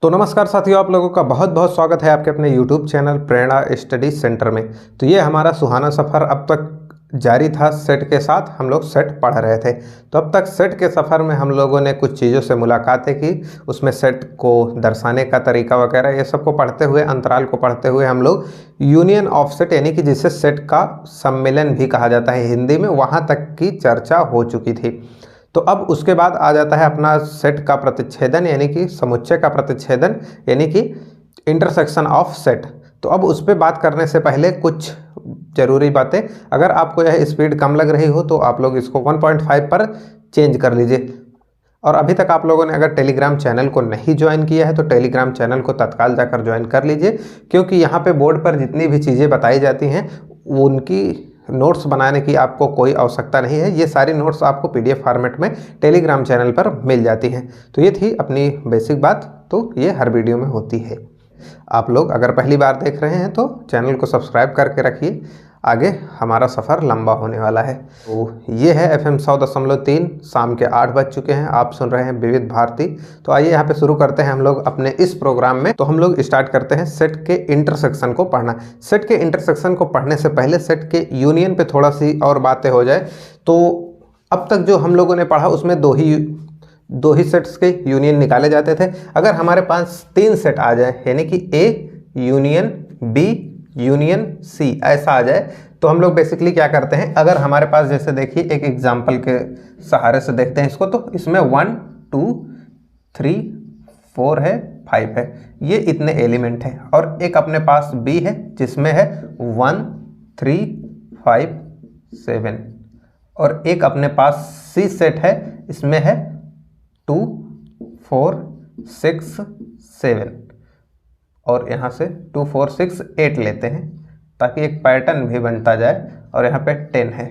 तो नमस्कार साथियों, आप लोगों का बहुत बहुत स्वागत है आपके अपने YouTube चैनल प्रेरणा स्टडी सेंटर में। तो ये हमारा सुहाना सफ़र अब तक जारी था। सेट के साथ हम लोग सेट पढ़ रहे थे। तो अब तक सेट के सफ़र में हम लोगों ने कुछ चीज़ों से मुलाकातें की, उसमें सेट को दर्शाने का तरीका वगैरह ये सब को पढ़ते हुए, अंतराल को पढ़ते हुए हम लोग यूनियन ऑफ सेट यानी कि जिसे सेट का सम्मेलन भी कहा जाता है हिंदी में, वहाँ तक की चर्चा हो चुकी थी। तो अब उसके बाद आ जाता है अपना सेट का प्रतिच्छेदन यानी कि समुच्चय का प्रतिच्छेदन यानी कि इंटरसेक्शन ऑफ सेट। तो अब उस पर बात करने से पहले कुछ ज़रूरी बातें, अगर आपको यह स्पीड कम लग रही हो तो आप लोग इसको 1.5 पर चेंज कर लीजिए। और अभी तक आप लोगों ने अगर टेलीग्राम चैनल को नहीं ज्वाइन किया है तो टेलीग्राम चैनल को तत्काल जाकर ज्वाइन कर लीजिए, क्योंकि यहाँ पे बोर्ड पर जितनी भी चीज़ें बताई जाती हैं उनकी नोट्स बनाने की आपको कोई आवश्यकता नहीं है। ये सारी नोट्स आपको PDF फॉर्मेट में टेलीग्राम चैनल पर मिल जाती हैं। तो ये थी अपनी बेसिक बात, तो ये हर वीडियो में होती है। आप लोग अगर पहली बार देख रहे हैं तो चैनल को सब्सक्राइब करके रखिए, आगे हमारा सफ़र लंबा होने वाला है। तो ये है FM 100.3, शाम के 8 बज चुके हैं, आप सुन रहे हैं विविध भारती। तो आइए यहाँ पे शुरू करते हैं हम लोग अपने इस प्रोग्राम में। तो हम लोग स्टार्ट करते हैं सेट के इंटरसेक्शन को पढ़ना। सेट के इंटरसेक्शन को पढ़ने से पहले सेट के यूनियन पे थोड़ा सी और बातें हो जाए। तो अब तक जो हम लोगों ने पढ़ा उसमें दो ही सेट्स के यूनियन निकाले जाते थे। अगर हमारे पास 3 सेट आ जाए यानी कि A union B union C ऐसा आ जाए तो हम लोग बेसिकली क्या करते हैं, अगर हमारे पास जैसे देखिए एक एग्जांपल के सहारे से देखते हैं इसको, तो इसमें 1 2 3 4 है, 5 है, ये इतने एलिमेंट हैं। और एक अपने पास B है जिसमें है 1 3 5 7, और एक अपने पास C सेट है, इसमें है 2 4 6 7, और यहाँ से 2 4 6 8 लेते हैं ताकि एक पैटर्न भी बनता जाए, और यहाँ पे 10 है।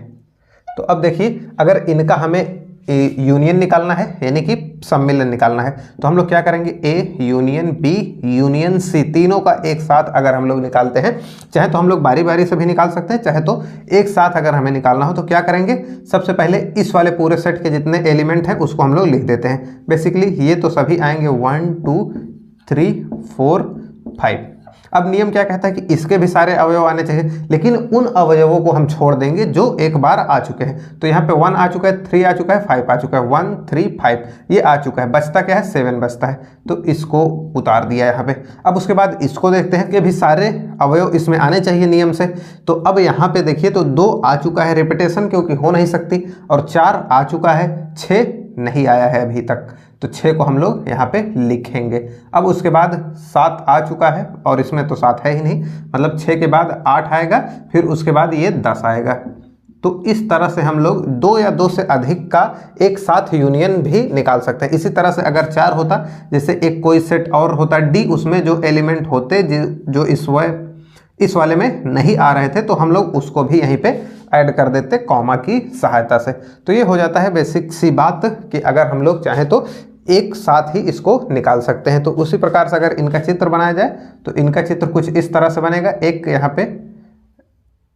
तो अब देखिए अगर इनका हमें यूनियन निकालना है यानी कि सम्मिलन निकालना है तो हम लोग क्या करेंगे, A union B union C, तीनों का एक साथ अगर हम लोग निकालते हैं, चाहे तो हम लोग बारी बारी से भी निकाल सकते हैं, चाहे तो एक साथ अगर हमें निकालना हो तो क्या करेंगे, सबसे पहले इस वाले पूरे सेट के जितने एलिमेंट हैं उसको हम लोग लिख देते हैं। बेसिकली ये तो सभी आएंगे 1 2 3 4 5। अब नियम क्या कहता है कि इसके भी सारे अवयव आने चाहिए, लेकिन उन अवयवों को हम छोड़ देंगे जो एक बार आ चुके हैं। तो यहाँ पे 1 आ चुका है, 3 आ चुका है, 5 आ चुका है, 1 3 5 ये आ चुका है, बचता क्या है, 7 बचता है, तो इसको उतार दिया यहाँ पे। अब उसके बाद इसको देखते हैं कि भी सारे अवयव इसमें आने चाहिए नियम से। तो अब यहाँ पे देखिए तो 2 आ चुका है, रिपीटेशन क्योंकि हो नहीं सकती, और 4 आ चुका है, 6 नहीं आया है अभी तक, तो 6 को हम लोग यहाँ पे लिखेंगे। अब उसके बाद 7 आ चुका है, और इसमें तो 7 है ही नहीं, मतलब 6 के बाद 8 आएगा, फिर उसके बाद ये 10 आएगा। तो इस तरह से हम लोग 2 या 2 से अधिक का एक साथ यूनियन भी निकाल सकते हैं। इसी तरह से अगर 4 होता, जैसे एक कोई सेट और होता D, उसमें जो एलिमेंट होते जो इस वाले में नहीं आ रहे थे, तो हम लोग उसको भी यहीं पे ऐड कर देते कॉमा की सहायता से। तो ये हो जाता है बेसिक सी बात कि अगर हम लोग चाहें तो एक साथ ही इसको निकाल सकते हैं। तो उसी प्रकार से अगर इनका चित्र बनाया जाए तो इनका चित्र कुछ इस तरह से बनेगा। एक यहाँ पे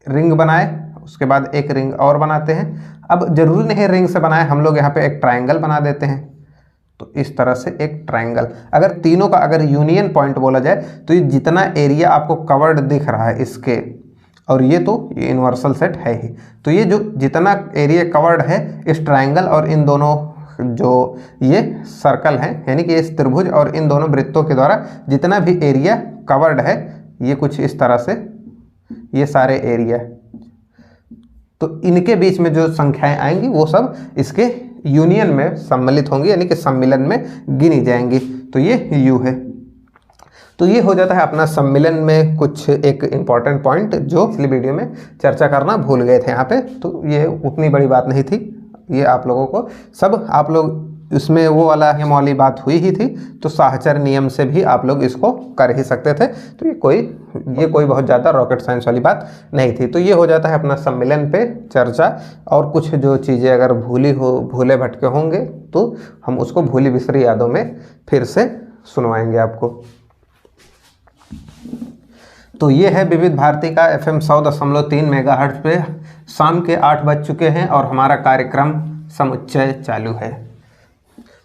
रिंग बनाए, उसके बाद एक रिंग और बनाते हैं। अब जरूरी नहीं है रिंग से बनाए, हम लोग यहाँ पे एक ट्राइंगल बना देते हैं। तो इस तरह से एक ट्राइंगल, अगर तीनों का अगर यूनियन पॉइंट बोला जाए तो ये जितना एरिया आपको कवर्ड दिख रहा है इसके, और ये ये यूनिवर्सल सेट है ही, तो ये जो जितना एरिया कवर्ड है इस ट्राइंगल और इन दोनों जो ये सर्कल हैं यानी कि इस त्रिभुज और इन दोनों वृत्तों के द्वारा जितना भी एरिया कवर्ड है, ये कुछ इस तरह से ये सारे एरिया, तो इनके बीच में जो संख्याएं आएंगी वो सब इसके यूनियन में सम्मिलित होंगी यानी कि सम्मिलन में गिनी जाएंगी। तो ये U है। तो ये हो जाता है अपना सम्मिलन में कुछ एक इम्पॉर्टेंट पॉइंट जो पिछली वीडियो में चर्चा करना भूल गए थे यहाँ पे। तो ये उतनी बड़ी बात नहीं थी, ये आप लोगों को सब आप लोग उसमें वो वाला नियम वाली बात हुई ही थी, तो साहचर्य नियम से भी आप लोग इसको कर ही सकते थे। तो ये कोई बहुत ज़्यादा रॉकेट साइंस वाली बात नहीं थी। तो ये हो जाता है अपना सम्मेलन पे चर्चा, और कुछ जो चीज़ें अगर भूले भटके होंगे तो हम उसको भूली बिसरी यादों में फिर से सुनवाएंगे आपको। तो ये है विविध भारती का FM 100.3 मेगाहर्ट्ज पे शाम के 8 बज चुके हैं और हमारा कार्यक्रम समुच्चय चालू है।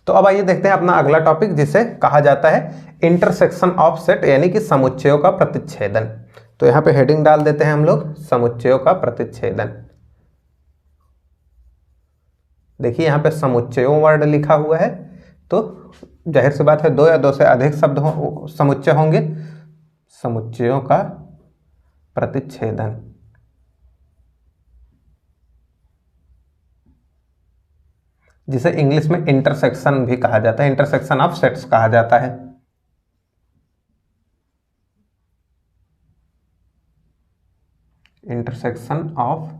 तो अब आइए देखते हैं अपना अगला टॉपिक, जिसे कहा जाता है इंटरसेक्शन ऑफ सेट, यानी कि समुच्चयों का प्रतिच्छेदन। तो यहाँ पे हेडिंग डाल देते हैं हम लोग, समुच्चयों का प्रतिच्छेदन। देखिए यहाँ पे समुच्चयों वर्ड लिखा हुआ है, तो जाहिर सी बात है दो या दो से अधिक शब्द समुच्चय होंगे। समुच्चयों का प्रतिच्छेदन, जिसे इंग्लिश में इंटरसेक्शन भी कहा जाता है, इंटरसेक्शन ऑफ सेट्स कहा जाता है। इंटरसेक्शन ऑफ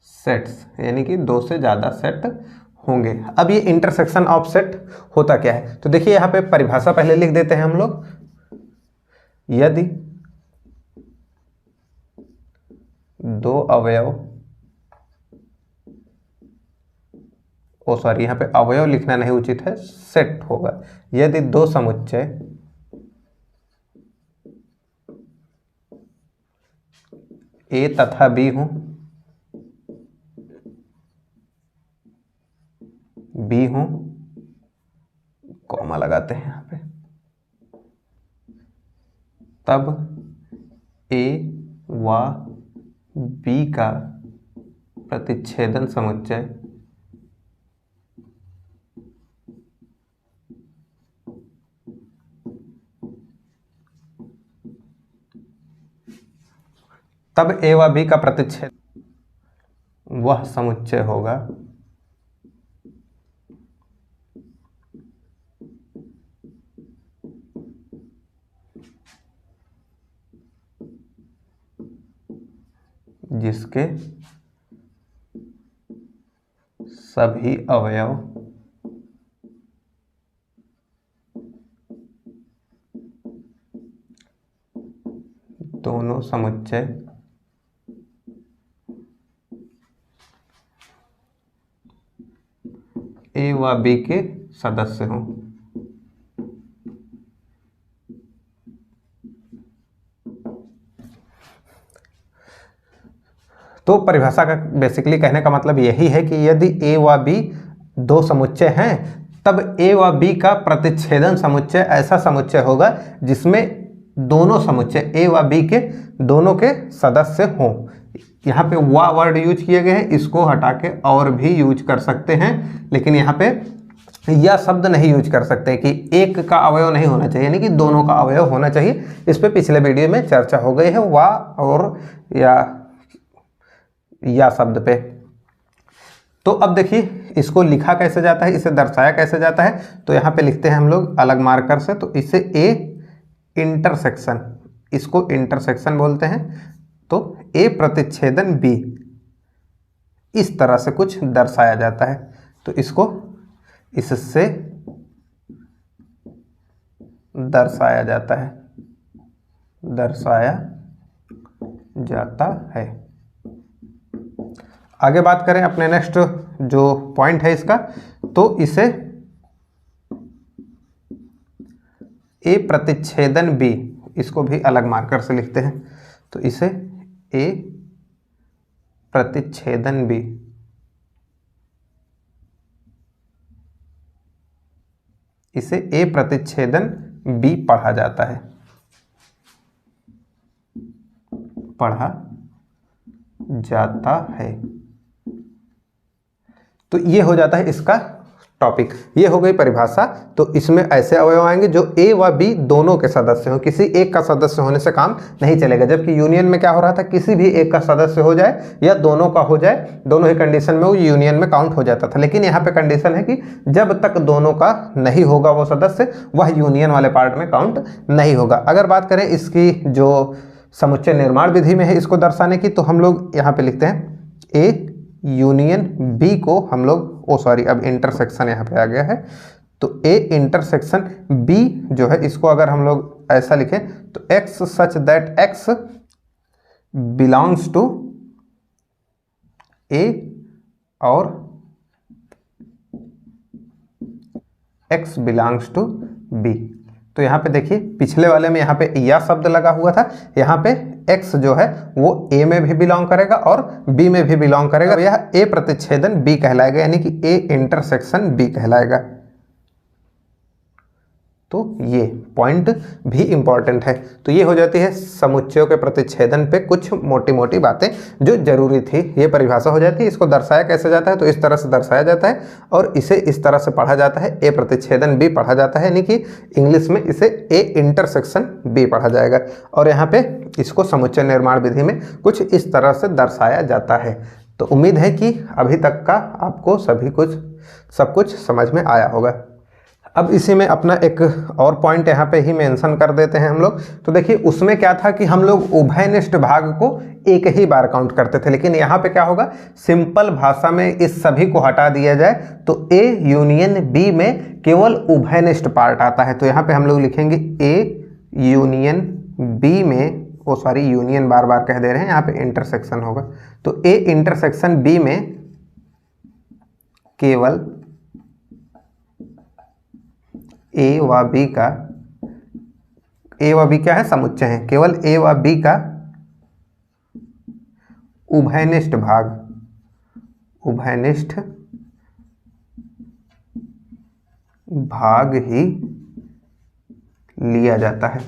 सेट्स यानी कि दो से ज्यादा सेट होंगे। अब ये इंटरसेक्शन ऑफ सेट होता क्या है, तो देखिए यहां पे परिभाषा पहले लिख देते हैं हम लोग। यदि दो अवयव, यहां पे अवयव लिखना नहीं उचित है, सेट होगा। यदि दो समुच्चय ए तथा बी हो, बी हो, कॉमा लगाते हैं यहां पे, तब ए व बी का प्रतिच्छेदन समुच्चय तब ए व बी का प्रतिच्छेद वह समुच्चय होगा जिसके सभी अवयव दोनों समुच्चय ए व बी के सदस्य हों। तो परिभाषा का बेसिकली कहने का मतलब यही है कि यदि ए व बी दो समुच्चय हैं, तब ए व बी का प्रतिच्छेदन समुच्चय ऐसा समुच्चय होगा जिसमें दोनों समुच्चय ए व बी के दोनों के सदस्य हों। यहाँ पे वा वर्ड यूज किए गए हैं, इसको हटा के और भी यूज कर सकते हैं, लेकिन यहाँ पे यह शब्द नहीं यूज कर सकते कि एक का अवयव नहीं होना चाहिए, यानी कि दोनों का अवयव होना चाहिए। इस पे पिछले वीडियो में चर्चा हो गई है, वा और या शब्द पे। तो अब देखिए इसको लिखा कैसे जाता है, इसे दर्शाया कैसे जाता है। तो यहाँ पे लिखते हैं हम लोग अलग मार्कर से, तो इसे ए इंटरसेक्शन, इसको इंटरसेक्शन बोलते हैं। तो ए प्रतिच्छेदन बी, इस तरह से कुछ दर्शाया जाता है। तो इसको इससे दर्शाया जाता है, दर्शाया जाता है। आगे बात करें अपने नेक्स्ट जो पॉइंट है इसका, तो इसे ए प्रतिच्छेदन बी, इसको भी अलग मार्कर से लिखते हैं। तो इसे ए प्रतिच्छेदन बी, इसे ए प्रतिच्छेदन बी पढ़ा जाता है, पढ़ा जाता है। तो ये हो जाता है इसका टॉपिक, ये हो गई परिभाषा। तो इसमें ऐसे अवयव आएंगे जो ए व बी दोनों के सदस्य हो, किसी एक का सदस्य होने से काम नहीं चलेगा। जबकि यूनियन में क्या हो रहा था, किसी भी एक का सदस्य हो जाए या दोनों का हो जाए, दोनों ही कंडीशन में वो यूनियन में काउंट हो जाता था। लेकिन यहाँ पे कंडीशन है कि जब तक दोनों का नहीं होगा वो सदस्य, वह यूनियन वाले पार्ट में काउंट नहीं होगा। अगर बात करें इसकी जो समुच्चय निर्माण विधि में है इसको दर्शाने की, तो हम लोग यहाँ पे लिखते हैं ए यूनियन बी को हम लोग, अब इंटरसेक्शन यहाँ पे आ गया है। तो ए इंटरसेक्शन बी जो है, इसको अगर हम लोग ऐसा लिखें तो x such that x belongs to A और एक्स बिलोंग्स टू बी। तो यहाँ पे देखिए पिछले वाले में यहाँ पे या शब्द लगा हुआ था, यहाँ पे x जो है वो a में भी बिलोंग करेगा और b में भी बिलोंग करेगा। तो यह a प्रतिच्छेदन b कहलाएगा, यानी कि a इंटरसेक्शन b कहलाएगा। तो ये पॉइंट भी इम्पॉर्टेंट है। तो ये हो जाती है समुच्चयों के प्रतिच्छेदन पे कुछ मोटी मोटी बातें जो जरूरी थी, ये परिभाषा हो जाती है। इसको दर्शाया कैसे जाता है, तो इस तरह से दर्शाया जाता है और इसे इस तरह से पढ़ा जाता है, ए प्रतिच्छेदन बी पढ़ा जाता है, यानी कि इंग्लिश में इसे ए इंटरसेक्शन बी पढ़ा जाएगा। और यहाँ पे इसको समुच्चय निर्माण विधि में कुछ इस तरह से दर्शाया जाता है। तो उम्मीद है कि अभी तक का आपको सब कुछ समझ में आया होगा। अब इसी में अपना एक और पॉइंट यहाँ पे ही मेंशन कर देते हैं हम लोग। तो देखिए उसमें क्या था कि हम लोग उभयनिष्ठ भाग को एक ही बार काउंट करते थे, लेकिन यहाँ पे क्या होगा, सिंपल भाषा में इस सभी को हटा दिया जाए तो ए यूनियन बी में केवल उभयनिष्ठ पार्ट आता है। तो यहाँ पे हम लोग लिखेंगे ए यूनियन बी में, यूनियन बार बार कह दे रहे हैं, यहाँ पे इंटरसेक्शन होगा। तो ए इंटरसेक्शन बी में केवल ए व बी का, ए व बी क्या है, समुच्चय है, केवल ए व बी का उभयनिष्ठ भाग ही लिया जाता है।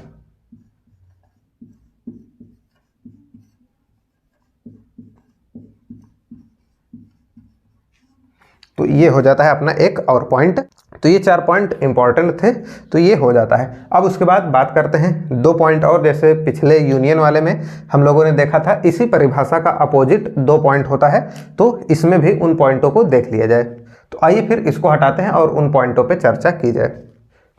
तो ये हो जाता है अपना एक और पॉइंट। तो ये 4 पॉइंट इंपॉर्टेंट थे, तो ये हो जाता है। अब उसके बाद बात करते हैं 2 पॉइंट और। जैसे पिछले यूनियन वाले में हम लोगों ने देखा था इसी परिभाषा का अपोजिट 2 पॉइंट होता है, तो इसमें भी उन पॉइंटों को देख लिया जाए। तो आइए फिर इसको हटाते हैं और उन पॉइंटों पे चर्चा की जाए।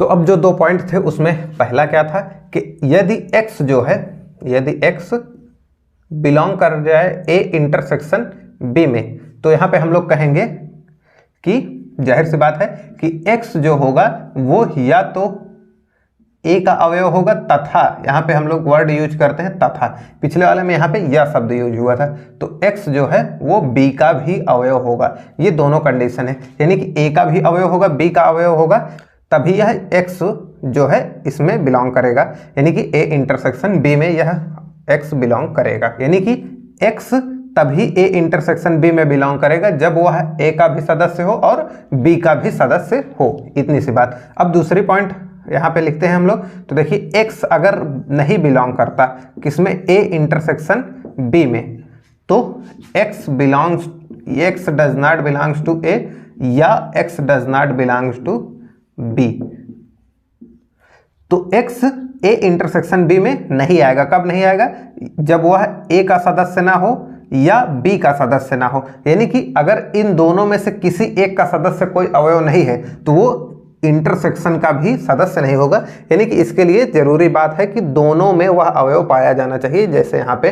तो अब जो 2 पॉइंट थे उसमें पहला क्या था कि यदि x जो है, यदि x बिलोंग कर जाए ए इंटरसेक्शन बी में, तो यहाँ पे हम लोग कहेंगे कि जाहिर सी बात है कि x जो होगा वो या तो a का अवयव होगा तथा, यहाँ पे हम लोग वर्ड यूज करते हैं तथा, पिछले वाले में यहाँ पे या शब्द यूज हुआ था, तो x जो है वो b का भी अवयव होगा। ये दोनों कंडीशन है, यानी कि a का भी अवयव होगा, b का अवयव होगा, तभी यह x जो है इसमें बिलोंग करेगा, यानी कि a इंटरसेक्शन b में यह x बिलोंग करेगा। यानी कि x तभी ए इंटरसेक्शन बी में बिलोंग करेगा जब वह ए का भी सदस्य हो और बी का भी सदस्य हो, इतनी सी बात। अब दूसरी पॉइंट यहाँ पे लिखते हैं हम लोग। तो देखिए एक्स अगर नहीं बिलोंग करता किसमें, ए इंटरसेक्शन बी में, तो x does not belongs to A या x does not belongs to B. तो एक्स ए इंटरसेक्शन बी में नहीं आएगा। कब नहीं आएगा, जब वह ए का सदस्य ना हो या बी का सदस्य ना हो, यानी कि अगर इन दोनों में से किसी एक का सदस्य कोई अवयव नहीं है तो वो इंटरसेक्शन का भी सदस्य नहीं होगा। यानी कि इसके लिए जरूरी बात है कि दोनों में वह अवयव पाया जाना चाहिए। जैसे यहाँ पे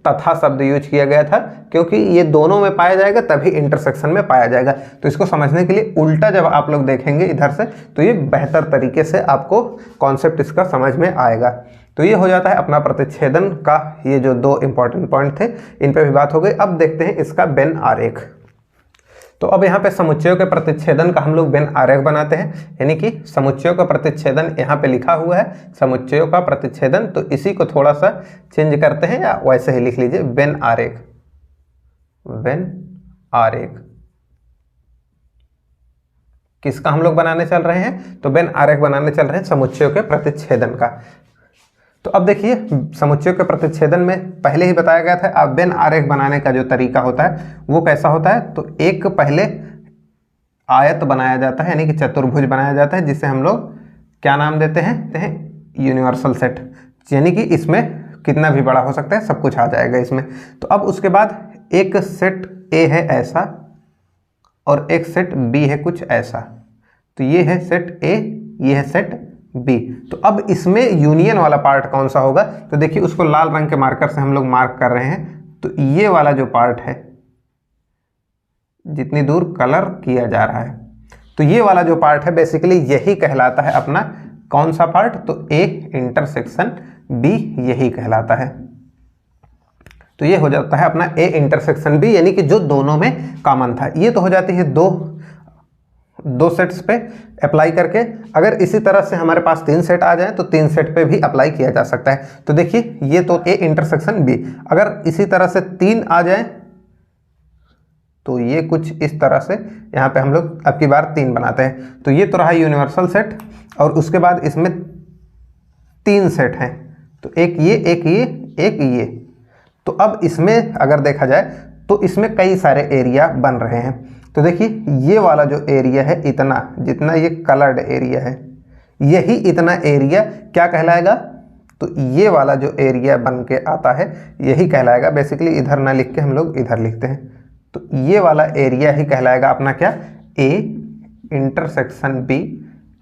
तथा शब्द यूज किया गया था, क्योंकि ये दोनों में पाया जाएगा तभी इंटरसेक्शन में पाया जाएगा। तो इसको समझने के लिए उल्टा जब आप लोग देखेंगे इधर से, तो ये बेहतर तरीके से आपको कॉन्सेप्ट इसका समझ में आएगा। तो ये हो जाता है अपना प्रतिच्छेदन का, ये जो 2 इंपॉर्टेंट पॉइंट थे इन पे भी बात हो गई। अब देखते हैं इसका वेन आरेख। तो अब यहाँ पे समुच्चयों के प्रतिच्छेदन का हम लोग वेन आरेख बनाते हैं, यानी कि समुच्चयों का प्रतिच्छेदन यहाँ पे लिखा हुआ है, समुच्चयों का प्रतिच्छेदन, तो इसी को थोड़ा सा चेंज करते हैं या वैसे ही लिख लीजिए वेन आरेख। वेन आरेख किसका हम लोग बनाने चल रहे हैं, तो वेन आरेख बनाने चल रहे हैं समुच्चयों के प्रतिच्छेदन का। तो अब देखिए समुच्चयों के प्रतिच्छेदन में पहले ही बताया गया था, अब वेन आरेख बनाने का जो तरीका होता है वो कैसा होता है। तो एक पहले आयत बनाया जाता है, यानी कि चतुर्भुज बनाया जाता है, जिसे हम लोग क्या नाम देते हैं यूनिवर्सल सेट, यानी कि इसमें कितना भी बड़ा हो सकता है, सब कुछ आ जाएगा इसमें। तो अब उसके बाद एक सेट ए है ऐसा और एक सेट बी है कुछ ऐसा, तो ये है सेट ए, ये है सेट बी। तो अब इसमें यूनियन वाला पार्ट कौन सा होगा, तो देखिए उसको लाल रंग के मार्कर से हम लोग मार्क कर रहे हैं। तो ये वाला जो पार्ट है, जितनी दूर कलर किया जा रहा है, तो ये वाला जो पार्ट है बेसिकली यही कहलाता है अपना कौन सा पार्ट, तो ए इंटरसेक्शन बी यही कहलाता है। तो ये हो जाता है अपना ए इंटरसेक्शन बी, यानी कि जो दोनों में कॉमन था। ये तो हो जाती है दो सेट्स पे अप्लाई करके। अगर इसी तरह से हमारे पास 3 सेट आ जाए तो 3 सेट पे भी अप्लाई किया जा सकता है। तो देखिए ये तो ए इंटरसेक्शन बी, अगर इसी तरह से 3 आ जाए तो ये कुछ इस तरह से यहाँ पे हम लोग अब की बार 3 बनाते हैं। तो ये तो रहा यूनिवर्सल सेट, और उसके बाद इसमें 3 सेट हैं, तो एक ये, एक ये, एक ये। तो अब इसमें अगर देखा जाए तो इसमें कई सारे एरिया बन रहे हैं। तो देखिए ये वाला जो एरिया है, इतना जितना ये कलर्ड एरिया है, यही इतना एरिया क्या कहलाएगा, तो ये वाला जो एरिया बन के आता है यही कहलाएगा। बेसिकली इधर ना लिख के हम लोग इधर लिखते हैं, तो ये वाला एरिया ही कहलाएगा अपना क्या, A intersection B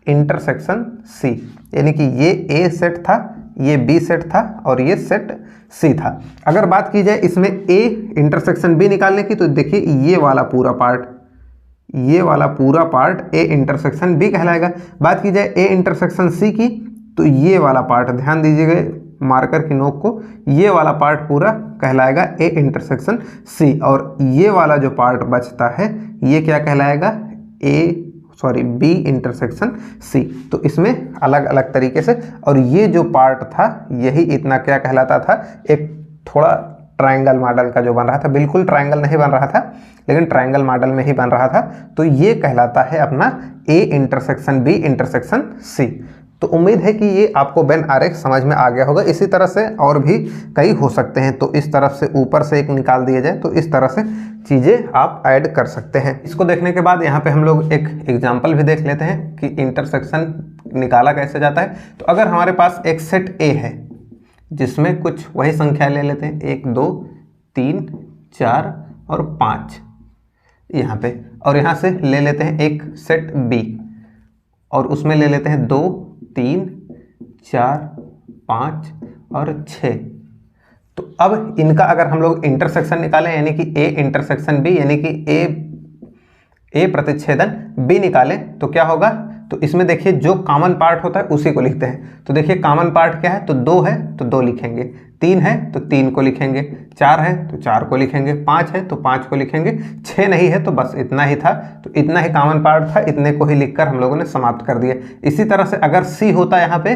intersection C. यानी कि ये ए सेट था, ये बी सेट था और ये सेट सी था। अगर बात की जाए इसमें ए इंटरसेक्शन बी निकालने की, तो देखिए ये वाला पूरा पार्ट, ये वाला पूरा पार्ट ए इंटरसेक्शन बी कहलाएगा। बात की जाए ए इंटरसेक्शन सी की, तो ये वाला पार्ट, ध्यान दीजिएगा मार्कर की नोक को, ये वाला पार्ट पूरा कहलाएगा ए इंटरसेक्शन सी, और ये वाला जो पार्ट बचता है ये क्या कहलाएगा, बी इंटरसेक्शन सी। तो इसमें अलग अलग तरीके से, और ये जो पार्ट था यही इतना क्या कहलाता था, एक थोड़ा ट्रायंगल मॉडल का जो बन रहा था, बिल्कुल ट्रायंगल नहीं बन रहा था लेकिन ट्रायंगल मॉडल में ही बन रहा था, तो ये कहलाता है अपना A intersection B intersection C. तो उम्मीद है कि ये आपको वेन आरेख समझ में आ गया होगा। इसी तरह से और भी कई हो सकते हैं, तो इस तरफ से ऊपर से एक निकाल दिया जाए तो इस तरह से चीज़ें आप ऐड कर सकते हैं। इसको देखने के बाद यहाँ पे हम लोग एक एग्जाम्पल भी देख लेते हैं कि इंटरसेक्शन निकाला कैसे जाता है। तो अगर हमारे पास एक सेट ए है जिसमें कुछ वही संख्या ले लेते हैं, 1 2 3 4 और 5 यहाँ पे, और यहाँ से ले लेते हैं एक सेट बी और उसमें ले लेते हैं 2 3 4 5 और 6। तो अब इनका अगर हम लोग इंटरसेक्शन निकालें, यानी कि ए इंटरसेक्शन बी, यानी कि ए प्रतिच्छेदन बी निकालें, तो क्या होगा, तो इसमें देखिए जो कॉमन पार्ट होता है उसी को लिखते हैं। तो देखिए कॉमन पार्ट क्या है, तो 2 है तो 2 लिखेंगे, 3 है तो 3 को लिखेंगे, 4 है तो 4 को लिखेंगे, 5 है तो 5 को लिखेंगे, 6 नहीं है तो बस इतना ही था, तो इतना ही कॉमन पार्ट था, इतने को ही लिखकर हम लोगों ने समाप्त कर दिया। इसी तरह से अगर सी होता यहाँ पे,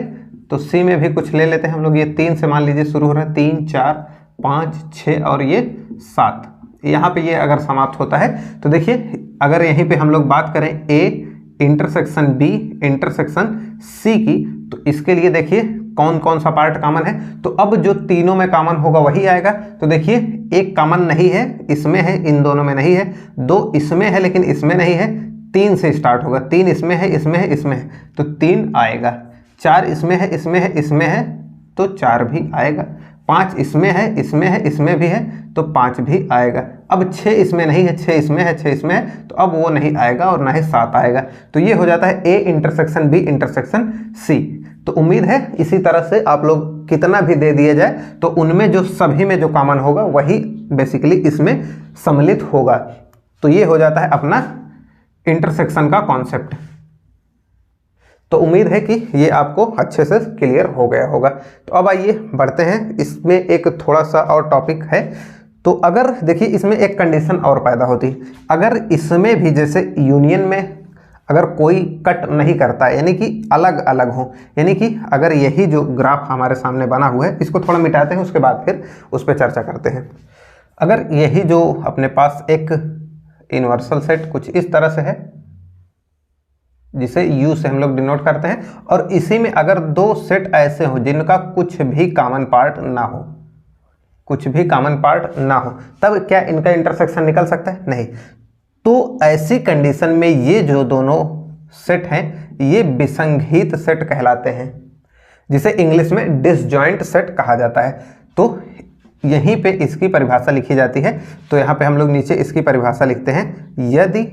तो सी में भी कुछ ले लेते हैं हम लोग। ये 3 से मान लीजिए शुरू हो रहा है, 3 4 5 6 और ये 7, यहाँ पे ये अगर समाप्त होता है, तो देखिए अगर यहीं पे हम लोग बात करें A intersection B intersection C की, तो इसके लिए देखिए कौन कौन सा पार्ट कॉमन है। तो अब जो तीनों में कॉमन होगा वही आएगा। तो देखिए एक कॉमन नहीं है, इसमें है, इन दोनों में नहीं है, 2 इसमें है लेकिन इसमें नहीं है, 3 से स्टार्ट होगा, 3 इसमें है, इसमें है, इसमें है, तो 3 आएगा, 4 इसमें है, इसमें है, इसमें है, तो 4 भी आएगा, 5 इसमें है, इसमें है, इसमें भी है, तो 5 भी आएगा। अब 6 इसमें नहीं है, 6 इसमें है, 6 इसमें है, तो अब वो नहीं आएगा और ना ही 7 आएगा। तो ये हो जाता है A intersection B intersection C. तो उम्मीद है इसी तरह से आप लोग कितना भी दे दिया जाए तो उनमें जो सभी में जो कॉमन होगा वही बेसिकली इसमें सम्मिलित होगा। तो ये हो जाता है अपना इंटरसेक्शन का कॉन्सेप्ट। तो उम्मीद है कि ये आपको अच्छे से क्लियर हो गया होगा। तो अब आइए बढ़ते हैं, इसमें एक थोड़ा सा और टॉपिक है। तो अगर देखिए इसमें एक कंडीशन और पैदा होती है, अगर इसमें भी जैसे यूनियन में अगर कोई कट नहीं करता है, यानी कि अलग अलग हो, यानी कि अगर यही जो ग्राफ हमारे सामने बना हुआ है, इसको थोड़ा मिटाते हैं, उसके बाद फिर उस पर चर्चा करते हैं। अगर यही जो अपने पास एक यूनिवर्सल सेट कुछ इस तरह से है, जिसे U से हम लोग डिनोट करते हैं, और इसी में अगर 2 सेट ऐसे हो जिनका कुछ भी कॉमन पार्ट ना हो, कुछ भी कॉमन पार्ट ना हो, तब क्या इनका इंटरसेक्शन निकल सकता है? नहीं। तो ऐसी कंडीशन में ये जो दोनों सेट हैं ये विसंगीत सेट कहलाते हैं, जिसे इंग्लिश में डिसजॉइंट सेट कहा जाता है। तो यहीं पे इसकी परिभाषा लिखी जाती है। तो यहाँ पे हम लोग नीचे इसकी परिभाषा लिखते हैं, यदि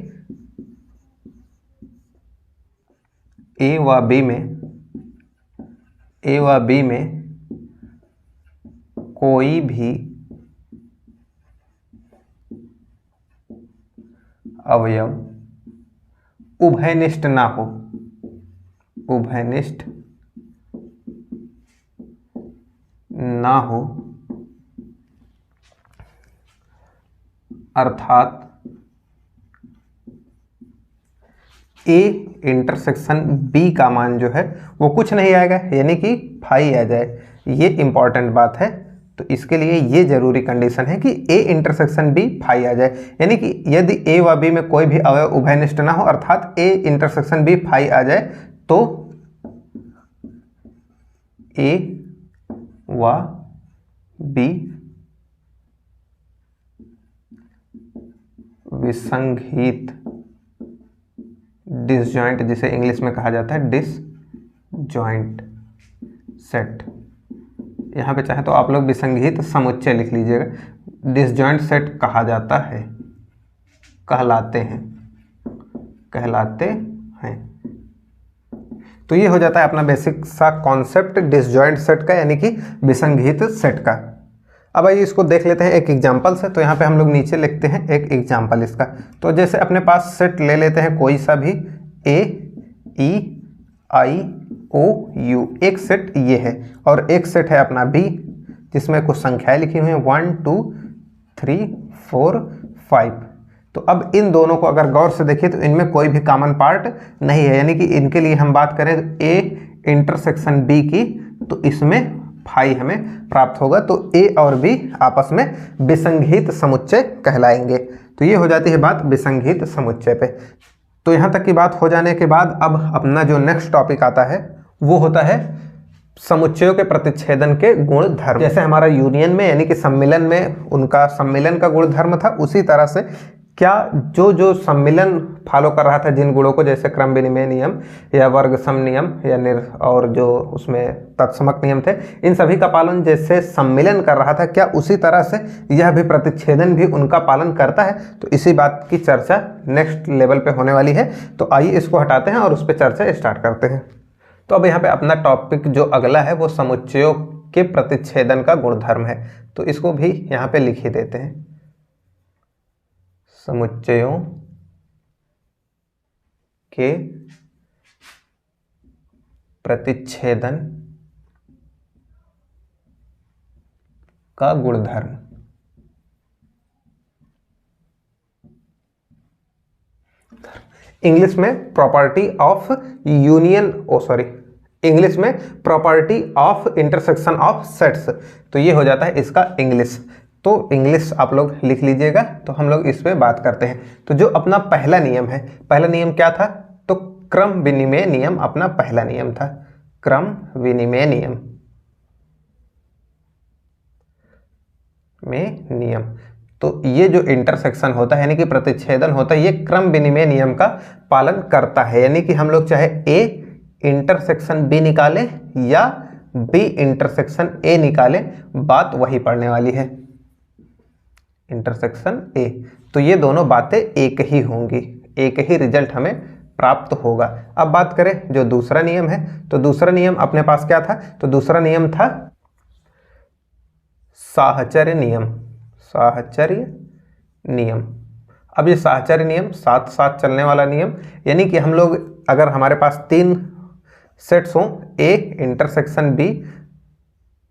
ए व बी में कोई भी अवयव उभयनिष्ठ ना हो, उभयनिष्ठ ना हो, अर्थात ए इंटरसेक्शन बी का मान जो है वो कुछ नहीं आएगा, यानी कि फाई आ जाए। ये इंपॉर्टेंट बात है, तो इसके लिए ये जरूरी कंडीशन है कि ए इंटरसेक्शन बी फाई आ जाए, यानी कि यदि ए व बी में कोई भी अवयव उभयनिष्ठ ना हो अर्थात ए इंटरसेक्शन बी फाई आ जाए तो ए व बी विसंगीत डिसजॉइंट, जिसे इंग्लिश में कहा जाता है डिसजॉइंट सेट। यहाँ पे चाहे तो आप लोग विसंगीत समुच्चय लिख लीजिएगा। डिसजॉइंट सेट कहा जाता है, कहलाते हैं। तो ये हो जाता है अपना बेसिक सा कॉन्सेप्ट डिसजॉइंट सेट का, यानी कि विसंगीत सेट का। अब आइए इसको देख लेते हैं एक एग्जाम्पल से। तो यहाँ पे हम लोग नीचे लिखते हैं एक एग्जाम्पल इसका। तो जैसे अपने पास सेट ले लेते हैं कोई सा भी, ए ई आई ओ यू, एक सेट ये है, और एक सेट है अपना बी जिसमें कुछ संख्याएं लिखी हुई हैं 1 2 3 4 5। तो अब इन दोनों को अगर गौर से देखिए तो इनमें कोई भी कॉमन पार्ट नहीं है, यानी कि इनके लिए हम बात करें ए इंटरसेक्शन बी की तो इसमें फाई हमें प्राप्त होगा। तो ए और बी आपस में विसंगीत समुच्चय कहलाएंगे। तो ये हो जाती है बात विसंगीत समुच्चय पे। तो यहाँ तक की बात हो जाने के बाद अब अपना जो नेक्स्ट टॉपिक आता है वो होता है समुच्चयों के प्रतिच्छेदन के गुण धर्म। जैसे हमारा यूनियन में यानी कि सम्मिलन में उनका सम्मिलन का गुण धर्म था, उसी तरह से क्या जो सम्मिलन फॉलो कर रहा था जिन गुणों को, जैसे क्रम विनिमय नियम या वर्ग सम नियम या और जो उसमें तत्समक नियम थे, इन सभी का पालन जैसे सम्मिलन कर रहा था, क्या उसी तरह से यह भी प्रतिच्छेदन भी उनका पालन करता है? तो इसी बात की चर्चा नेक्स्ट लेवल पे होने वाली है। तो आइए इसको हटाते हैं और उस पर चर्चा स्टार्ट करते हैं। तो अब यहाँ पे अपना टॉपिक जो अगला है वो समुच्चयों के प्रतिच्छेदन का गुणधर्म है। तो इसको भी यहाँ पे लिख ही देते हैं, समुच्चयों के प्रतिच्छेदन का गुणधर्म। इंग्लिश में प्रॉपर्टी ऑफ यूनियन, इंग्लिश में property of intersection of sets. तो ये हो जाता है इसका इंग्लिश। तो इंग्लिश आप लोग लिख लीजिएगा। तो हम लोग इस पे बात करते हैं। तो जो अपना पहला नियम है, पहला नियम क्या था? तो क्रम विनिमय नियम अपना पहला नियम था, क्रम विनिमय नियम। तो ये जो इंटरसेक्शन होता है यानी कि प्रतिच्छेदन होता है, ये क्रम विनिमय नियम का पालन करता है। यानी कि हम लोग चाहे ए इंटरसेक्शन बी निकालें या बी इंटरसेक्शन ए निकालें, बात वही पड़ने वाली है, इंटरसेक्शन ए। तो ये दोनों बातें एक ही होंगी, एक ही रिजल्ट हमें प्राप्त होगा। अब बात करें जो दूसरा नियम है, तो दूसरा नियम अपने पास क्या था? तो दूसरा नियम था साहचर्य नियम। अब ये साहचर्य नियम साथ साथ चलने वाला नियम, यानी कि हम लोग अगर हमारे पास 3 सेट्स हों, A intersection B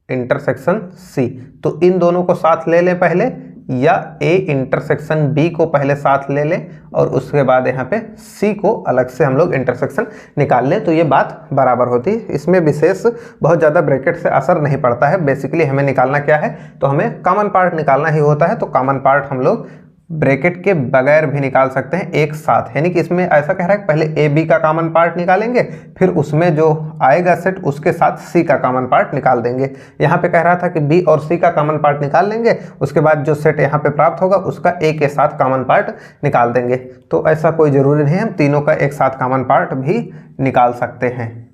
intersection C, तो इन दोनों को साथ ले लें पहले, या ए इंटरसेक्शन बी को पहले साथ ले लें और उसके बाद यहाँ पे सी को अलग से हम लोग इंटरसेक्शन निकाल लें, तो ये बात बराबर होती है। इसमें विशेष बहुत ज़्यादा ब्रैकेट से असर नहीं पड़ता है। बेसिकली हमें निकालना क्या है? तो हमें कॉमन पार्ट निकालना ही होता है। तो कॉमन पार्ट हम लोग ब्रैकेट के बगैर भी निकाल सकते हैं एक साथ, यानी कि इसमें ऐसा कह रहा है कि पहले ए बी का कॉमन पार्ट निकालेंगे, फिर उसमें जो आएगा सेट उसके साथ सी का कॉमन पार्ट निकाल देंगे। यहाँ पे कह रहा था कि बी और सी का कॉमन पार्ट निकाल लेंगे, उसके बाद जो सेट यहाँ पे प्राप्त होगा उसका ए के साथ कॉमन पार्ट निकाल देंगे। तो ऐसा कोई ज़रूरी नहीं है, हम तीनों का एक साथ कॉमन पार्ट भी निकाल सकते हैं।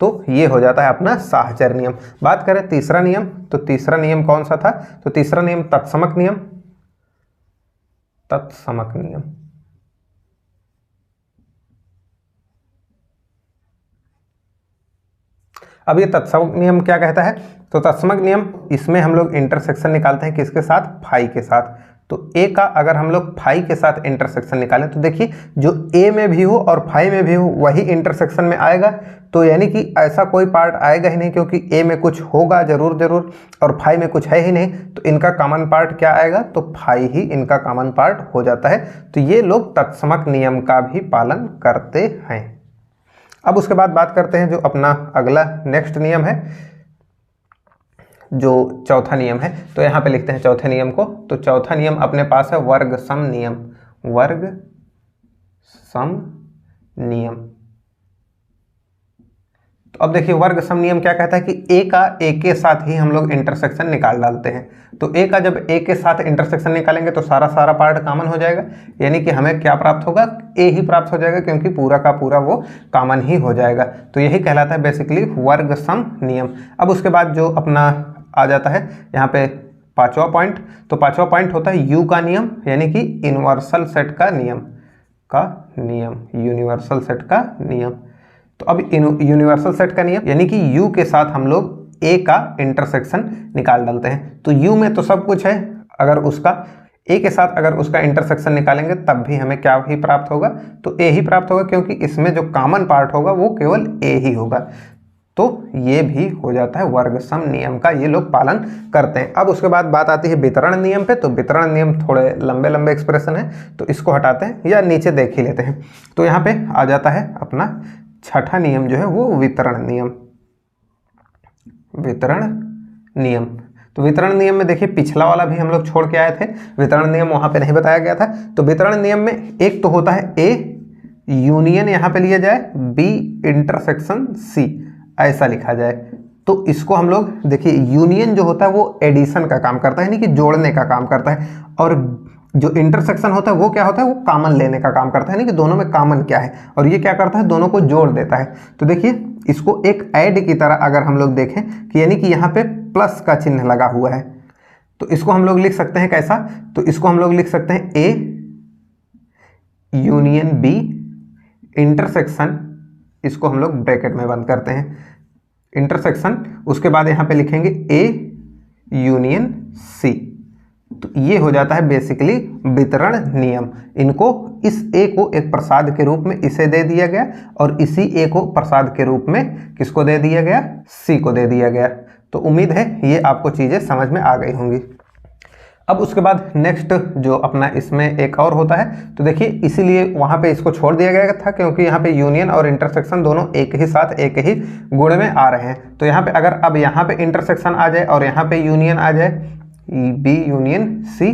तो ये हो जाता है अपना साहचर्य नियम। बात करें तीसरा नियम, तो तीसरा नियम कौन सा था? तो तीसरा नियम तत्समक नियम। अब ये तत्समक नियम क्या कहता है? तो तत्समक नियम, इसमें हम लोग इंटरसेक्शन निकालते हैं किसके साथ? फाई के साथ। तो ए का अगर हम लोग फाई के साथ इंटरसेक्शन निकालें तो देखिए जो ए में भी हो और फाई में भी हो वही इंटरसेक्शन में आएगा। तो यानी कि ऐसा कोई पार्ट आएगा ही नहीं, क्योंकि ए में कुछ होगा जरूर और फाई में कुछ है ही नहीं, तो इनका कॉमन पार्ट क्या आएगा? तो फाई ही इनका कॉमन पार्ट हो जाता है। तो ये लोग तत्समक नियम का भी पालन करते हैं। अब उसके बाद बात करते हैं जो अपना अगला नेक्स्ट नियम है, जो चौथा नियम है, तो यहाँ पे लिखते हैं चौथे नियम को। तो चौथा नियम अपने पास है वर्ग सम नियम, वर्ग सम नियम। तो अब देखिए वर्ग सम नियम क्या कहता है कि ए का ए के साथ ही हम लोग इंटरसेक्शन निकाल डालते हैं। तो ए का जब ए के साथ इंटरसेक्शन निकालेंगे तो सारा पार्ट कॉमन हो जाएगा, यानी कि हमें क्या प्राप्त होगा, ए ही प्राप्त हो जाएगा, क्योंकि पूरा का पूरा वो कॉमन ही हो जाएगा। तो यही कहलाता है बेसिकली वर्ग सम नियम। अब उसके बाद जो अपना आ जाता है यहाँ पे पांचवा पॉइंट। तो पांचवा पॉइंट होता है यू का नियम, यानी कि यूनिवर्सल सेट का नियम, यूनिवर्सल सेट का नियम। तो अब यूनिवर्सल सेट का नियम यानी कि u के साथ हम लोग a का इंटरसेक्शन निकाल डालते हैं। तो u में तो सब कुछ है, अगर उसका a के साथ अगर उसका इंटरसेक्शन निकालेंगे तब भी हमें क्या ही प्राप्त होगा, तो a ही प्राप्त होगा, क्योंकि इसमें जो कॉमन पार्ट होगा वो केवल a ही होगा। तो ये भी हो जाता है वर्ग सम नियम का, ये लोग पालन करते हैं। अब उसके बाद बात आती है वितरण नियम पे। तो वितरण नियम थोड़े लंबे लंबे एक्सप्रेशन है, तो इसको हटाते हैं या नीचे देख ही लेते हैं। तो यहाँ पे आ जाता है अपना छठा नियम जो है वो वितरण नियम, वितरण नियम। तो वितरण नियम में देखिए पिछला वाला भी हम लोग छोड़ के आए थे, वितरण नियम वहां पे नहीं बताया गया था। तो वितरण नियम में एक तो होता है ए यूनियन यहाँ पे लिया जाए, बी इंटरसेक्शन सी, ऐसा लिखा जाए। तो इसको हम लोग देखिए यूनियन जो होता है वो एडिशन का काम करता है, यानी कि जोड़ने का काम करता है, और जो इंटरसेक्शन होता है वो क्या होता है, वो कॉमन लेने का काम करता है, यानी कि दोनों में कॉमन क्या है, और ये क्या करता है, दोनों को जोड़ देता है। तो देखिए इसको एक ऐड की तरह अगर हम लोग देखें कि यानी कि यहाँ पे प्लस का चिन्ह लगा हुआ है, तो इसको हम लोग लिख सकते हैं कैसा, तो इसको हम लोग लिख सकते हैं ए यूनियन बी इंटरसेक्शन, इसको हम लोग ब्रैकेट में बंद करते हैं, इंटरसेक्शन, उसके बाद यहाँ पे लिखेंगे ए यूनियन सी। तो ये हो जाता है बेसिकली वितरण नियम। इनको इस ए को एक प्रसाद के रूप में इसे दे दिया गया, और इसी ए को प्रसाद के रूप में किसको दे दिया गया, सी को दे दिया गया। तो उम्मीद है ये आपको चीजें समझ में आ गई होंगी। अब उसके बाद नेक्स्ट जो अपना इसमें एक और होता है, तो देखिए इसीलिए वहां पे इसको छोड़ दिया गया था, क्योंकि यहाँ पे यूनियन और इंटरसेक्शन दोनों एक ही साथ एक ही गुण में आ रहे हैं। तो यहाँ पे अगर अब यहाँ पे इंटरसेक्शन आ जाए और यहाँ पे यूनियन आ जाए, बी यूनियन सी,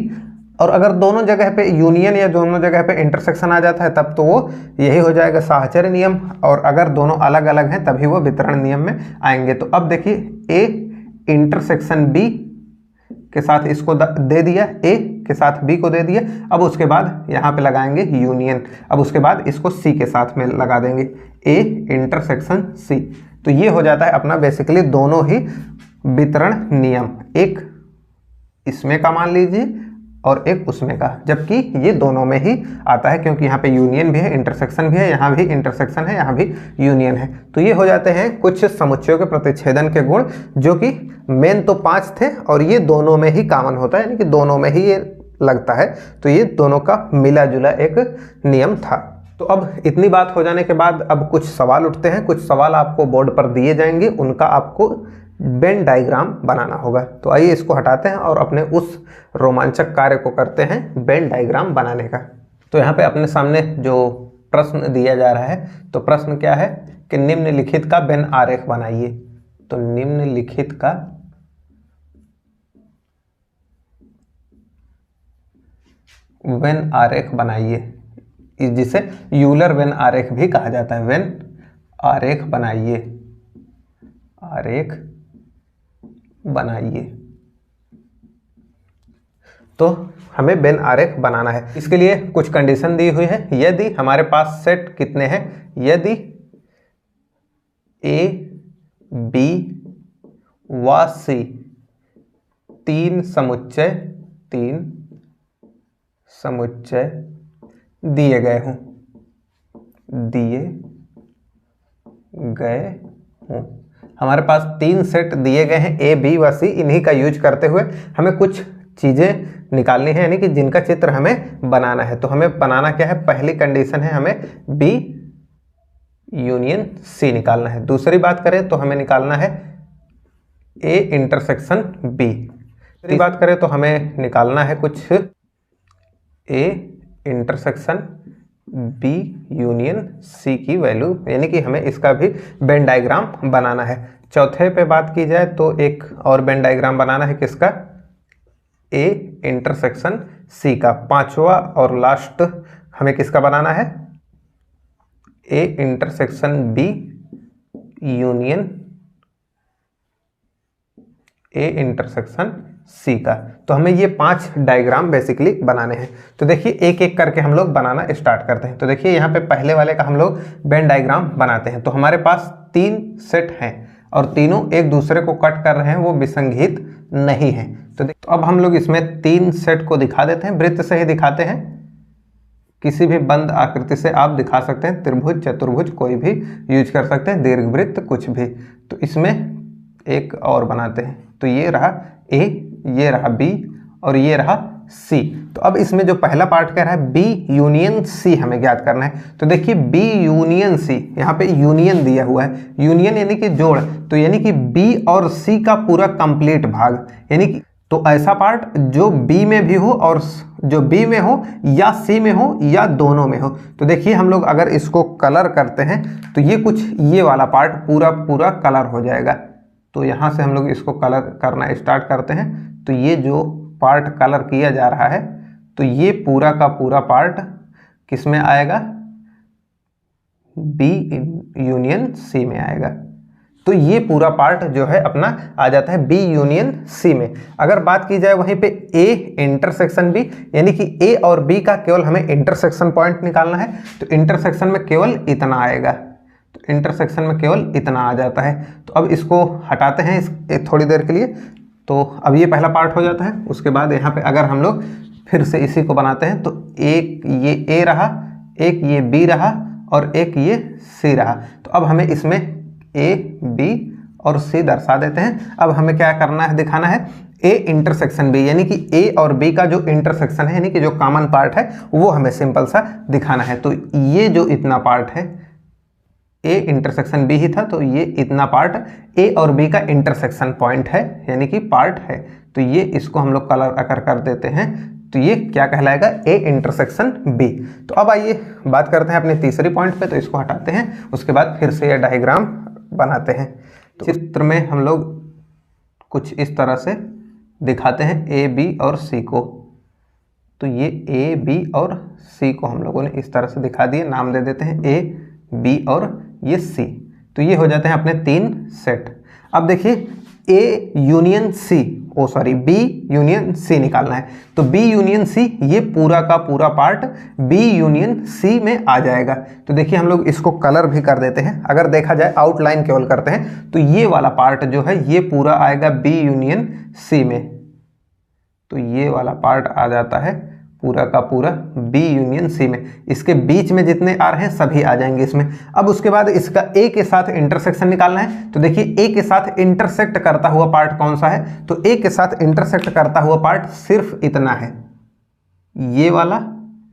और अगर दोनों जगह पे यूनियन या दोनों जगह पे इंटरसेक्शन आ जाता है तब तो वो यही हो जाएगा साहचर्य नियम, और अगर दोनों अलग अलग हैं तभी वो वितरण नियम में आएंगे। तो अब देखिए ए इंटरसेक्शन बी के साथ इसको दे दिया, ए के साथ बी को दे दिया, अब उसके बाद यहाँ पे लगाएंगे यूनियन, अब उसके बाद इसको सी के साथ में लगा देंगे, ए इंटरसेक्शन सी। तो ये हो जाता है अपना बेसिकली दोनों ही वितरण नियम, एक इसमें का मान लीजिए और एक उसमें का, जबकि ये दोनों में ही आता है, क्योंकि यहाँ पे यूनियन भी है, इंटरसेक्शन भी है, यहाँ भी इंटरसेक्शन है, यहाँ भी यूनियन है। तो ये हो जाते हैं कुछ समुच्चयों के प्रतिच्छेदन के गुण, जो कि मेन तो 5 थे और ये दोनों में ही कॉमन होता है, यानी कि दोनों में ही ये लगता है। तो ये दोनों का मिला जुला एक नियम था। तो अब इतनी बात हो जाने के बाद अब कुछ सवाल उठते हैं, कुछ सवाल आपको बोर्ड पर दिए जाएंगे, उनका आपको वेन डायग्राम बनाना होगा। तो आइए इसको हटाते हैं और अपने उस रोमांचक कार्य को करते हैं वेन डायग्राम बनाने का। तो यहाँ पे अपने सामने जो प्रश्न दिया जा रहा है, तो प्रश्न क्या है कि निम्नलिखित का वेन आरेख बनाइए। तो निम्नलिखित का वेन आरेख बनाइए, जिसे यूलर वेन आरेख भी कहा जाता है। वेन आरेख बनाइए, आरेख बनाइए। तो हमें वेन आरेख बनाना है, इसके लिए कुछ कंडीशन दी हुई है। यदि हमारे पास सेट कितने हैं, यदि ए बी व सी तीन समुच्चय दिए गए हों, हमारे पास 3 सेट दिए गए हैं ए बी व सी, इन्हीं का यूज करते हुए हमें कुछ चीजें निकालनी है, यानी कि जिनका चित्र हमें बनाना है। तो हमें बनाना क्या है, पहली कंडीशन है हमें बी यूनियन सी निकालना है। दूसरी बात करें तो हमें निकालना है ए इंटरसेक्शन बी। तीसरी बात करें तो हमें निकालना है कुछ A intersection B union C की वैल्यू, यानी कि हमें इसका भी वेन डायग्राम बनाना है। चौथे पे बात की जाए तो एक और वेन डायग्राम बनाना है किसका, ए इंटरसेक्शन सी का। पांचवा और लास्ट हमें किसका बनाना है, A intersection B union A intersection C का। तो हमें ये 5 डायग्राम बेसिकली बनाने हैं। तो देखिए एक एक करके हम लोग बनाना स्टार्ट करते हैं। तो देखिए यहाँ पे पहले वाले का हम लोग वेन डायग्राम बनाते हैं। तो हमारे पास 3 सेट हैं और तीनों एक दूसरे को कट कर रहे हैं, वो विसंगीत नहीं है। तो अब हम लोग इसमें 3 सेट को दिखा देते हैं, वृत्त से ही दिखाते हैं, किसी भी बंद आकृति से आप दिखा सकते हैं, त्रिभुज चतुर्भुज कोई भी यूज कर सकते हैं, दीर्घवृत्त कुछ भी। तो इसमें एक और बनाते हैं। तो ये रहा ए, ये रहा बी और ये रहा सी। तो अब इसमें जो पहला पार्ट कह रहा है बी यूनियन सी हमें ज्ञात करना है। तो देखिए बी यूनियन सी, यहाँ पे यूनियन दिया हुआ है, यूनियन यानी कि जोड़, तो यानी कि बी और सी का पूरा कंप्लीट भाग, यानी कि तो ऐसा पार्ट जो बी में भी हो और जो बी में हो या सी में हो या दोनों में हो। तो देखिए हम लोग अगर इसको कलर करते हैं तो ये कुछ ये वाला पार्ट पूरा पूरा कलर हो जाएगा। तो यहाँ से हम लोग इसको कलर करना स्टार्ट करते हैं। तो ये जो पार्ट कलर किया जा रहा है तो ये पूरा का पूरा पार्ट किस में आएगा, बी यूनियन सी में आएगा। तो ये पूरा पार्ट जो है अपना आ जाता है बी यूनियन सी में। अगर बात की जाए वहीं पे ए इंटरसेक्शन बी, यानी कि ए और बी का केवल हमें इंटरसेक्शन पॉइंट निकालना है। तो इंटरसेक्शन में केवल इतना आएगा, तो इंटरसेक्शन में केवल इतना आ जाता है। तो अब इसको हटाते हैं थोड़ी देर के लिए। तो अब ये पहला पार्ट हो जाता है। उसके बाद यहाँ पे अगर हम लोग फिर से इसी को बनाते हैं तो एक ये ए रहा, एक ये बी रहा और एक ये सी रहा। तो अब हमें इसमें ए बी और सी दर्शा देते हैं। अब हमें क्या करना है, दिखाना है ए इंटरसेक्शन बी, यानी कि ए और बी का जो इंटरसेक्शन है, यानी कि जो कॉमन पार्ट है वो हमें सिंपल सा दिखाना है। तो ये जो इतना पार्ट है ए इंटरसेक्शन बी ही था, तो ये इतना पार्ट ए और बी का इंटरसेक्शन पॉइंट है, यानी कि पार्ट है। तो ये इसको हम लोग कलर अगर कर देते हैं तो ये क्या कहलाएगा, ए इंटरसेक्शन बी। तो अब आइए बात करते हैं अपने तीसरी पॉइंट पे। तो इसको हटाते हैं, उसके बाद फिर से ये डायग्राम बनाते हैं। तो चित्र में हम लोग कुछ इस तरह से दिखाते हैं ए बी और सी को। तो ये ए बी और सी को हम लोगों ने इस तरह से दिखा दिए, नाम दे देते हैं ए बी और ये सी। तो ये हो जाते हैं अपने 3 सेट। अब देखिए A union C, B union C निकालना है। तो बी यूनियन सी ये पूरा का पूरा पार्ट बी यूनियन सी में आ जाएगा। तो देखिए हम लोग इसको कलर भी कर देते हैं। अगर देखा जाए आउटलाइन केवल करते हैं तो ये वाला पार्ट जो है ये पूरा आएगा बी यूनियन सी में। तो ये वाला पार्ट आ जाता है पूरा का पूरा बी यूनियन सी में। इसके बीच में जितने आ रहे हैं सभी आ जाएंगे इसमें। अब उसके बाद इसका ए के साथ इंटरसेक्शन निकालना है। तो देखिए ए के साथ इंटरसेक्ट करता हुआ पार्ट कौन सा है, तो ए के साथ इंटरसेक्ट करता हुआ पार्ट सिर्फ इतना है, ये वाला,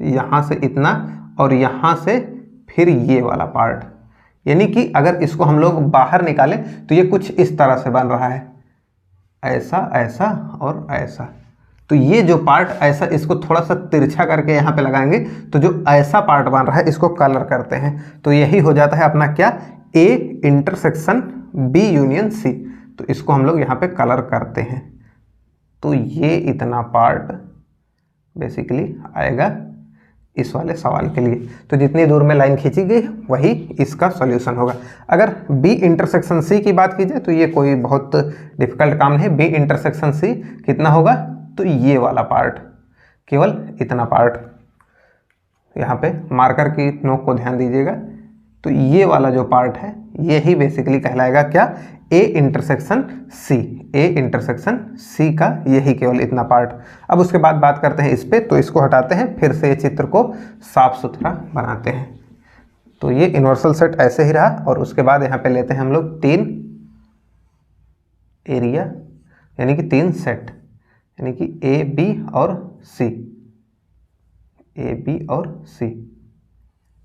यहाँ से इतना और यहाँ से फिर ये वाला पार्ट। यानी कि अगर इसको हम लोग बाहर निकालें तो ये कुछ इस तरह से बन रहा है, ऐसा ऐसा और ऐसा। तो ये जो पार्ट ऐसा, इसको थोड़ा सा तिरछा करके यहाँ पे लगाएंगे तो जो ऐसा पार्ट बन रहा है इसको कलर करते हैं। तो यही हो जाता है अपना क्या, A intersection B union C. तो इसको हम लोग यहाँ पे कलर करते हैं। तो ये इतना पार्ट बेसिकली आएगा इस वाले सवाल के लिए। तो जितनी दूर में लाइन खींची गई वही इसका सॉल्यूशन होगा। अगर बी इंटरसेक्शन सी की बात की जाए तो ये कोई बहुत डिफिकल्ट काम नहीं। बी इंटरसेक्शन सी कितना होगा, तो ये वाला पार्ट, केवल इतना पार्ट। यहाँ पे मार्कर की नोक को ध्यान दीजिएगा। तो ये वाला जो पार्ट है यही बेसिकली कहलाएगा क्या, A intersection C. A intersection C का यही केवल इतना पार्ट। अब उसके बाद बात करते हैं इस पे। तो इसको हटाते हैं, फिर से चित्र को साफ सुथरा बनाते हैं। तो ये यूनिवर्सल सेट ऐसे ही रहा। और उसके बाद यहाँ पे लेते हैं हम लोग 3 एरिया, यानी कि 3 सेट, यानी कि ए बी और सी, ए बी और सी।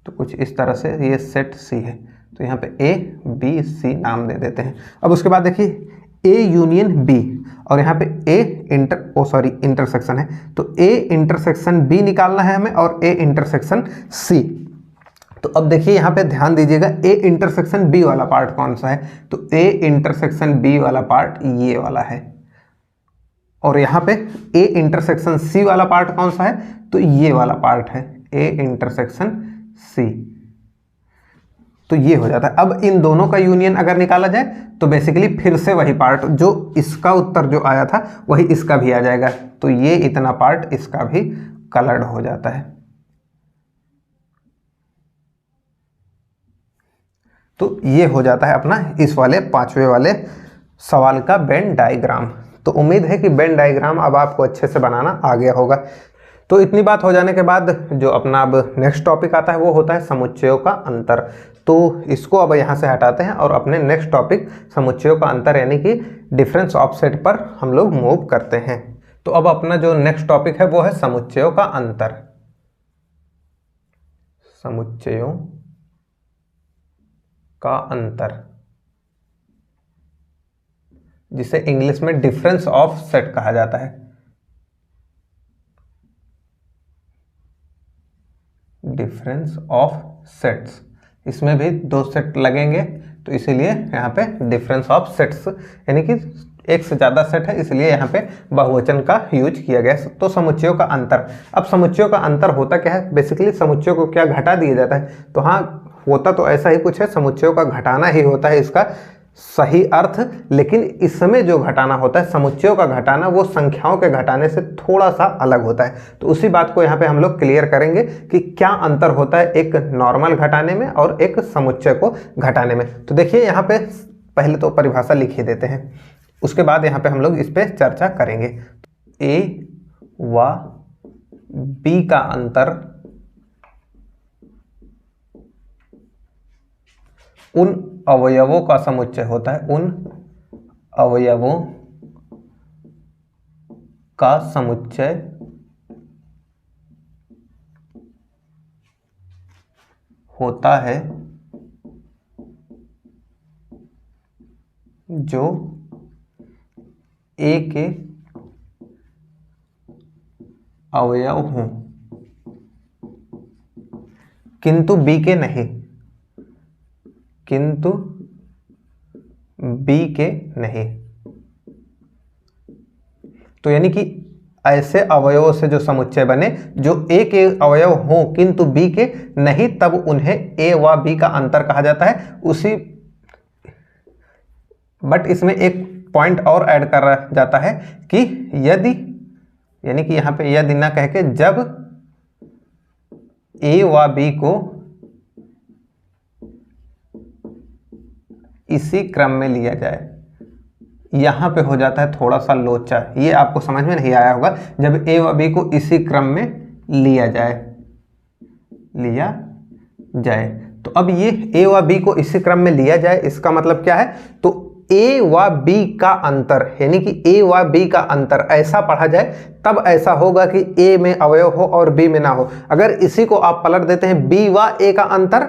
तो कुछ इस तरह से ये सेट सी है। तो यहाँ पे ए बी सी नाम दे देते हैं। अब उसके बाद देखिए ए यूनियन बी और यहाँ पे ए इंटरसेक्शन है। तो ए इंटरसेक्शन बी निकालना है हमें और ए इंटरसेक्शन सी। तो अब देखिए यहाँ पे ध्यान दीजिएगा, ए इंटरसेक्शन बी वाला पार्ट कौन सा है, तो ए इंटरसेक्शन बी वाला पार्ट ये वाला है, और यहाँ पे ए इंटरसेक्शन सी वाला पार्ट कौन सा है, तो ये वाला पार्ट है, ए इंटरसेक्शन सी। तो ये हो जाता है। अब इन दोनों का यूनियन अगर निकाला जाए तो बेसिकली फिर से वही पार्ट, जो इसका उत्तर जो आया था वही इसका भी आ जाएगा, तो ये इतना पार्ट इसका भी कलर्ड हो जाता है। तो ये हो जाता है अपना इस वाले 5वें वाले सवाल का वेन डायग्राम। तो उम्मीद है कि वेन डायग्राम अब आपको अच्छे से बनाना आ गया होगा। तो इतनी बात हो जाने के बाद जो अपना अब नेक्स्ट टॉपिक आता है वो होता है समुच्चयों का अंतर। तो इसको अब यहाँ से हटाते हैं और अपने नेक्स्ट टॉपिक समुच्चयों का अंतर यानी कि डिफरेंस ऑफ सेट पर हम लोग मूव करते हैं। तो अब अपना जो नेक्स्ट टॉपिक है वो है समुच्चयों का अंतर। समुच्चयों का अंतर, जिसे इंग्लिश में डिफरेंस ऑफ सेट कहा जाता है। डिफरेंस ऑफ सेट्स, इसमें भी 2 सेट लगेंगे, तो इसीलिए यहाँ पे डिफरेंस ऑफ सेट्स यानी कि एक से ज़्यादा सेट है, इसलिए यहाँ पे बहुवचन का यूज किया गया। तो समुच्चयों का अंतर, अब समुच्चयों का अंतर होता क्या है, बेसिकली समुच्चयों को क्या घटा दिया जाता है, तो हाँ होता तो ऐसा ही कुछ है, समुच्चयों का घटाना ही होता है इसका सही अर्थ। लेकिन इसमें जो घटाना होता है, समुच्चयों का घटाना, वो संख्याओं के घटाने से थोड़ा सा अलग होता है। तो उसी बात को यहाँ पे हम लोग क्लियर करेंगे कि क्या अंतर होता है एक नॉर्मल घटाने में और एक समुच्चय को घटाने में। तो देखिए यहाँ पे पहले तो परिभाषा लिख ही देते हैं, उसके बाद यहाँ पे हम लोग इस पर चर्चा करेंगे। ए व बी का अंतर उन अवयवों का समुच्चय होता है, उन अवयवों का समुच्चय होता है जो ए के अवयव हों किंतु बी के नहीं, किंतु बी के नहीं। तो यानी कि ऐसे अवयवों से जो समुच्चय बने जो ए के अवयव हों किंतु बी के नहीं, तब उन्हें ए व बी का अंतर कहा जाता है। उसी बट इसमें एक पॉइंट और ऐड कर जाता है कि यदि, यानी कि यहां पे यदि ना कह के जब ए व बी को इसी क्रम में लिया जाए, यहां पे हो जाता है थोड़ा सा लोचा, ये आपको समझ में नहीं आया होगा। जब ए व बी को इसी क्रम में लिया जाए, तो अब ये ए व बी को इसी क्रम में लिया जाए, इसका मतलब क्या है, तो ए व बी का अंतर यानी कि ए व बी का अंतर ऐसा पढ़ा जाए तब ऐसा होगा कि ए में अवयव हो और बी में ना हो। अगर इसी को आप पलट देते हैं बी व ए का अंतर,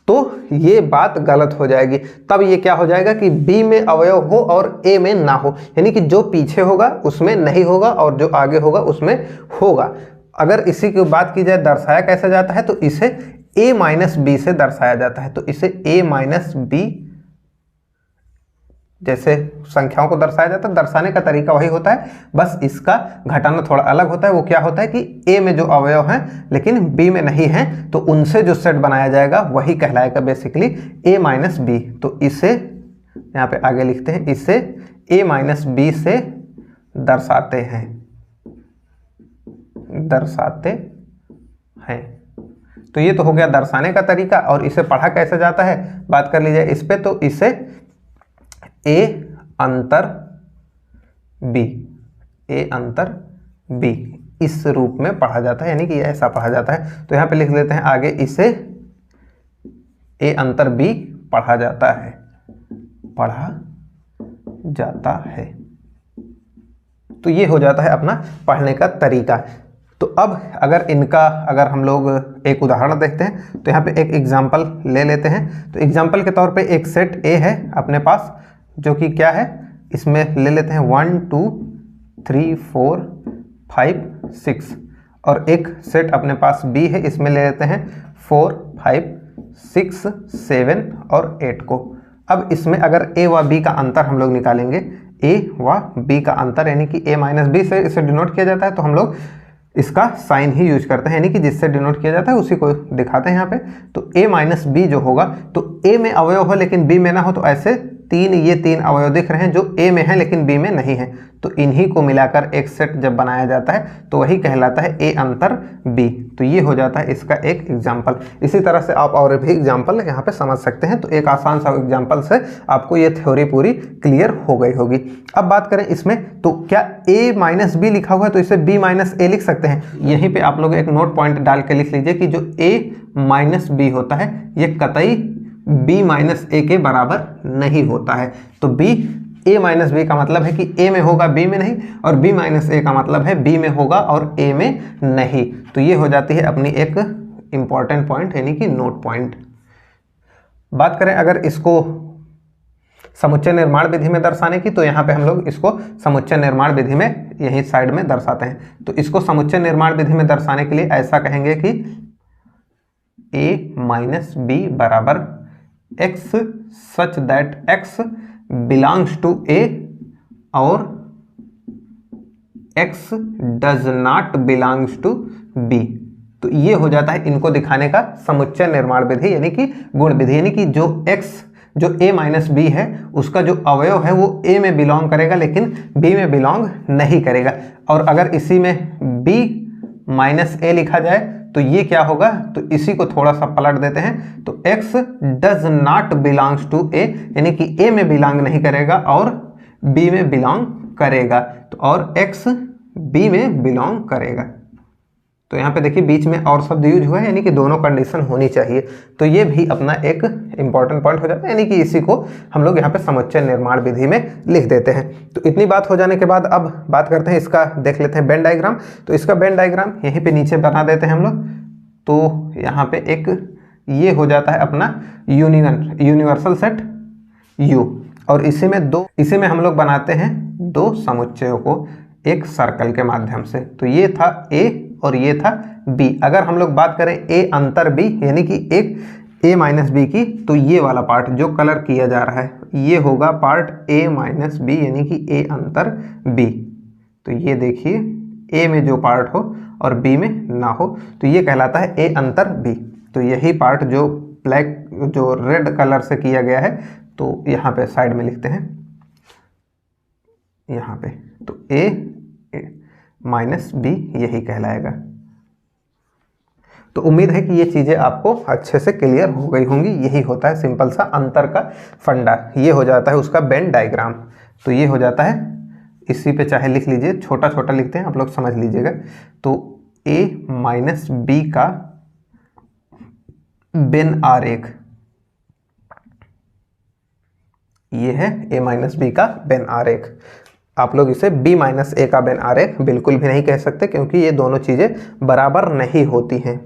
तो ये बात गलत हो जाएगी। तब ये क्या हो जाएगा कि बी में अवयव हो और ए में ना हो, यानी कि जो पीछे होगा उसमें नहीं होगा और जो आगे होगा उसमें होगा। अगर इसी की बात की जाए दर्शाया कैसे जाता है, तो इसे a माइनस बी से दर्शाया जाता है। तो इसे a माइनस बी, जैसे संख्याओं को दर्शाया जाता है, दर्शाने का तरीका वही होता है, बस इसका घटाना थोड़ा अलग होता है। वो क्या होता है कि a में जो अवयव हैं लेकिन b में नहीं हैं, तो उनसे जो सेट बनाया जाएगा वही कहलाएगा बेसिकली a माइनस बी। तो इसे यहाँ पे आगे लिखते हैं, इसे a माइनस बी से दर्शाते हैं। तो ये तो हो गया दर्शाने का तरीका। और इसे पढ़ा कैसे जाता है, बात कर लीजिए इस पे, तो इसे ए अंतर बी इस रूप में पढ़ा जाता है, यानी कि ऐसा पढ़ा जाता है। तो यहाँ पे लिख लेते हैं आगे, इसे ए अंतर बी पढ़ा जाता है। तो ये हो जाता है अपना पढ़ने का तरीका। तो अब अगर हम लोग एक उदाहरण देखते हैं, तो यहाँ पे एक एग्जाम्पल ले लेते हैं। तो एग्जाम्पल के तौर पे एक सेट ए है अपने पास, जो कि क्या है, इसमें ले लेते हैं 1 2 3 4 5 6, और एक सेट अपने पास बी है, इसमें ले लेते हैं 4 5 6, 7 और 8 को। अब इसमें अगर a व b का अंतर हम लोग निकालेंगे, a व b का अंतर यानी कि a माइनस बी से इसे डिनोट किया जाता है, तो हम लोग इसका साइन ही यूज करते हैं, यानी कि जिससे डिनोट किया जाता है उसी को दिखाते हैं यहाँ पे। तो a माइनस बी जो होगा, तो a में अवयव हो लेकिन b में ना हो, तो ऐसे ये तीन अवयव दिख रहे हैं जो a में है लेकिन b में नहीं है, तो इन्हीं को मिलाकर एक सेट जब बनाया जाता है तो वही कहलाता है a अंतर b। तो ये हो जाता है इसका एक एग्जाम्पल। इसी तरह से आप और भी एग्जाम्पल यहाँ पे समझ सकते हैं। तो एक आसान सा एग्जाम्पल से आपको ये थ्योरी पूरी क्लियर हो गई होगी। अब बात करें इसमें, तो क्या a माइनस बी लिखा हुआ है तो इसे b माइनस ए लिख सकते हैं। यहीं पर आप लोग एक नोट पॉइंट डाल के लिख लीजिए कि जो a माइनस बी होता है ये कतई b माइनस ए के बराबर नहीं होता है। तो b a माइनस बी का मतलब है कि a में होगा b में नहीं, और b माइनस ए का मतलब है b में होगा और a में नहीं। तो ये हो जाती है अपनी एक इंपॉर्टेंट पॉइंट यानी कि नोट पॉइंट। बात करें अगर इसको समुच्चय निर्माण विधि में दर्शाने की, तो यहाँ पे हम लोग इसको समुच्चय निर्माण विधि में यही साइड में दर्शाते हैं। तो इसको समुच्चय निर्माण विधि में दर्शाने के लिए ऐसा कहेंगे कि a माइनस बी बराबर x such that x belongs to a और x does not belongs to b। तो ये हो जाता है इनको दिखाने का समुच्चय निर्माण विधि यानी कि गुण विधि, यानी कि जो x जो a माइनस बी है उसका जो अवयव है वो a में बिलोंग करेगा लेकिन b में बिलोंग नहीं करेगा। और अगर इसी में b माइनस ए लिखा जाए तो ये क्या होगा, तो इसी को थोड़ा सा पलट देते हैं। तो x does not belongs to a यानी कि a में बिलोंग नहीं करेगा और b में बिलोंग करेगा, तो और x b में बिलोंग करेगा। तो यहाँ पे देखिए बीच में और शब्द यूज हुआ है यानी कि दोनों कंडीशन होनी चाहिए। तो ये भी अपना एक इंपॉर्टेंट पॉइंट हो जाता है, यानी कि इसी को हम लोग यहाँ पे समुच्चय निर्माण विधि में लिख देते हैं। तो इतनी बात हो जाने के बाद अब बात करते हैं इसका, देख लेते हैं वेन डायग्राम। तो इसका वेन डायग्राम यहीं पे नीचे बना देते हैं हम लोग। तो यहाँ पे एक ये हो जाता है अपना यूनिवर्सल सेट U, और इसी में हम लोग बनाते हैं दो समुच्चयों को एक सर्कल के माध्यम से। तो ये था A और ये था B। अगर हम लोग बात करें A अंतर B यानी कि एक A माइनस बी की, तो ये वाला पार्ट जो कलर किया जा रहा है ये होगा पार्ट A माइनस बी यानी कि A अंतर B। तो ये देखिए A में जो पार्ट हो और B में ना हो तो ये कहलाता है A अंतर B। तो यही पार्ट जो ब्लैक जो रेड कलर से किया गया है, तो यहाँ पे साइड में लिखते हैं यहाँ पे, तो A माइनस बी यही कहलाएगा। तो उम्मीद है कि ये चीज़ें आपको अच्छे से क्लियर हो गई होंगी। यही होता है सिंपल सा अंतर का फंडा। ये हो जाता है उसका वेन डायग्राम। तो ये हो जाता है, इसी पे चाहे लिख लीजिए, छोटा छोटा लिखते हैं आप लोग समझ लीजिएगा। तो A माइनस बी का वेन आरेख, ये है A माइनस बी का वेन आरेख। आप लोग इसे B माइनस ए का वेन आरेख बिल्कुल भी नहीं कह सकते क्योंकि ये दोनों चीज़ें बराबर नहीं होती हैं।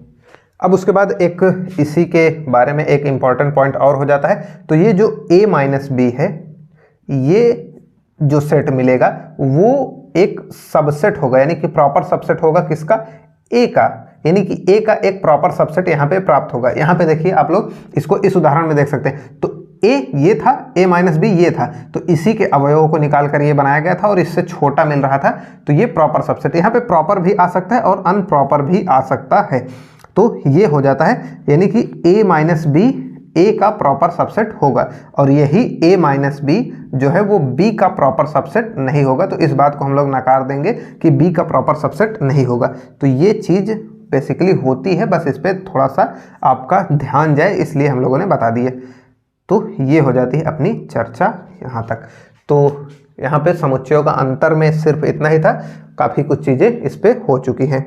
अब उसके बाद एक इसी के बारे में एक इम्पॉर्टेंट पॉइंट और हो जाता है। तो ये जो A माइनस बी है, ये जो सेट मिलेगा वो एक सबसेट होगा, यानी कि प्रॉपर सबसेट होगा किसका, A का, यानी कि A का एक प्रॉपर सबसेट यहाँ पे प्राप्त होगा। यहाँ पे देखिए आप लोग इसको इस उदाहरण में देख सकते हैं। तो A ये था, A माइनस बी ये था, तो इसी के अवयवों को निकाल कर ये बनाया गया था और इससे छोटा मिल रहा था, तो ये प्रॉपर सबसेट। यहाँ पे प्रॉपर भी आ सकता है और अनप्रॉपर भी आ सकता है। तो ये हो जाता है यानी कि A माइनस बी A का प्रॉपर सबसेट होगा और यही A माइनस बी जो है वो B का प्रॉपर सबसेट नहीं होगा। तो इस बात को हम लोग नकार देंगे कि B का प्रॉपर सबसेट नहीं होगा। तो ये चीज़ बेसिकली होती है, बस इस पर थोड़ा सा आपका ध्यान जाए इसलिए हम लोगों ने बता दिए। तो ये हो जाती है अपनी चर्चा यहाँ तक। तो यहाँ पे समुच्चयों का अंतर में सिर्फ इतना ही था, काफ़ी कुछ चीज़ें इस पे हो चुकी हैं।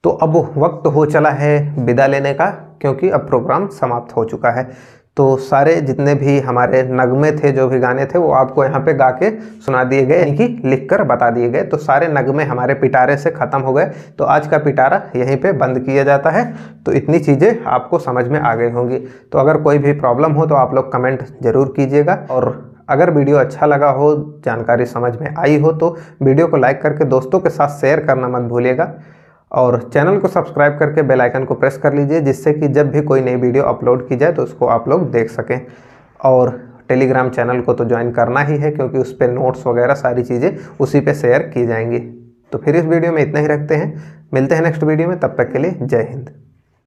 तो अब वक्त हो चला है विदा लेने का, क्योंकि अब प्रोग्राम समाप्त हो चुका है। तो सारे जितने भी हमारे नगमे थे, जो भी गाने थे, वो आपको यहाँ पे गा के सुना दिए गए, यानी कि लिख कर बता दिए गए। तो सारे नगमे हमारे पिटारे से ख़त्म हो गए। तो आज का पिटारा यहीं पे बंद किया जाता है। तो इतनी चीज़ें आपको समझ में आ गई होंगी। तो अगर कोई भी प्रॉब्लम हो तो आप लोग कमेंट ज़रूर कीजिएगा, और अगर वीडियो अच्छा लगा हो, जानकारी समझ में आई हो, तो वीडियो को लाइक करके दोस्तों के साथ शेयर करना मत भूलिएगा। और चैनल को सब्सक्राइब करके बेल आइकन को प्रेस कर लीजिए, जिससे कि जब भी कोई नई वीडियो अपलोड की जाए तो उसको आप लोग देख सकें। और टेलीग्राम चैनल को तो ज्वाइन करना ही है, क्योंकि उस पर नोट्स वगैरह सारी चीज़ें उसी पे शेयर की जाएंगी। तो फिर इस वीडियो में इतना ही रखते हैं, मिलते हैं नेक्स्ट वीडियो में, तब तक के लिए जय हिंद।